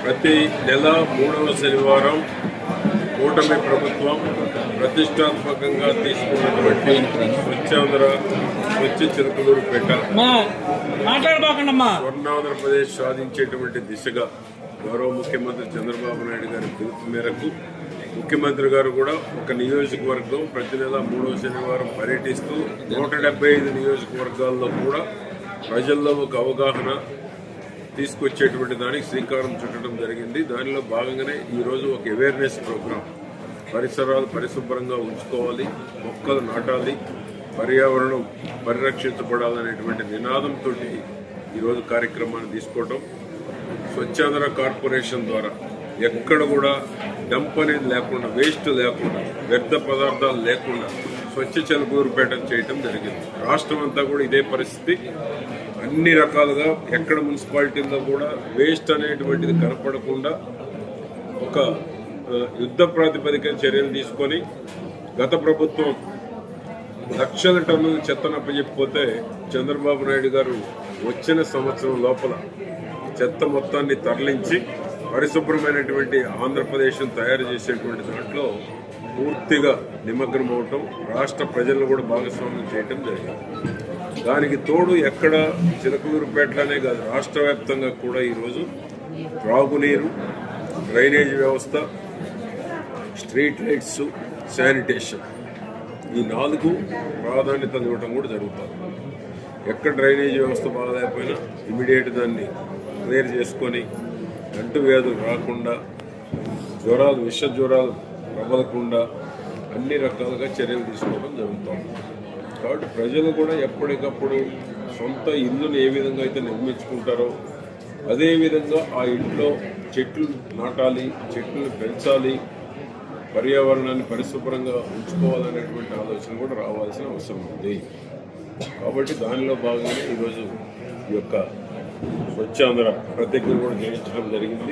ప్రతి నెల 3వ శనివారం కూటమి ప్రభుత్వం ప్రతిష్టాత్మకంగా తీసుకున్నటువంటి స్వచ్ఛాంధ్ర స్వచ్ఛ చిలకలూరుపేట స్వర్ణాంధ్రప్రదేశ్ సాధించేటువంటి దిశగా గౌరవ ముఖ్యమంత్రి చంద్రబాబు నాయుడు గారి పిలుపు మేరకు ముఖ్యమంత్రి గారు కూడా ఒక నియోజకవర్గం ప్రతి నెల 3వ శనివారం పర్యటిస్తూ 175 నియోజకవర్గాల్లో కూడా ప్రజల్లో ఒక అవగాహన తీసుకొచ్చేటువంటి దానికి శ్రీకారం చుట్టడం జరిగింది. దానిలో భాగంగానే ఈరోజు ఒక అవేర్నెస్ ప్రోగ్రాం, పరిసరాలు పరిశుభ్రంగా ఉంచుకోవాలి, మొక్కలు నాటాలి, పర్యావరణం పరిరక్షించబడాలనేటువంటి నినాదంతో ఈరోజు కార్యక్రమాన్ని తీసుకోవడం. స్వచ్ఛాంధ్ర కార్పొరేషన్ ద్వారా ఎక్కడ కూడా డంప్ అనేది లేకుండా, వేస్ట్ లేకుండా, వ్యర్థ పదార్థాలు లేకుండా స్వచ్ఛ చిలకలూరుపేట చేయడం జరిగింది. రాష్ట్రం అంతా కూడా ఇదే పరిస్థితి. అన్ని రకాలుగా ఎక్కడ మున్సిపాలిటీల్లో కూడా వేస్ట్ అనేటువంటిది కనపడకుండా ఒక యుద్ధ ప్రాతిపదికన చర్యలు తీసుకొని, గత ప్రభుత్వం లక్షల టన్నుల చెత్తను అప్పచెప్పిపోతే చంద్రబాబు నాయుడు గారు వచ్చిన సంవత్సరం లోపల చెత్త మొత్తాన్ని తరలించి పరిశుభ్రమైనటువంటి ఆంధ్రప్రదేశ్ను తయారు చేసేటువంటి దాంట్లో పూర్తిగా నిమగ్నం అవటం, రాష్ట్ర ప్రజలను కూడా భాగస్వామ్యం చేయటం జరిగింది. దానికి తోడు ఎక్కడ చిలకలూరుపేటలోనే కాదు, రాష్ట్ర వ్యాప్తంగా కూడా ఈరోజు త్రాగునీరు, డ్రైనేజ్ వ్యవస్థ, స్ట్రీట్ లైట్స్, శానిటేషన్, ఈ 4 ప్రాధాన్యతలు ఇవ్వటం కూడా జరుగుతుంది. ఎక్కడ డ్రైనేజ్ వ్యవస్థ బాగాలేకపోయినా ఇమీడియట్ దాన్ని క్లియర్ చేసుకొని అంటు వ్యాధులు రాకుండా, జ్వరాలు, విష జ్వరాలు ప్రబలకుండా అన్ని రకాలుగా చర్యలు తీసుకోవడం జరుగుతుంది. కాబట్టి ప్రజలు కూడా ఎప్పటికప్పుడు సొంత ఇల్లును ఏ విధంగా అయితే నిర్మించుకుంటారో అదేవిధంగా ఆ ఇంట్లో చెట్లు నాటాలి, చెట్లను పెంచాలి, పర్యావరణాన్ని పరిశుభ్రంగా ఉంచుకోవాలనేటువంటి ఆలోచన కూడా రావాల్సిన అవసరం ఉంది. కాబట్టి దానిలో భాగంగానే ఈరోజు ఈ యొక్క స్వచ్ఛాంధ్ర ప్రతిజ్ఞ కూడా చేయించడం జరిగింది.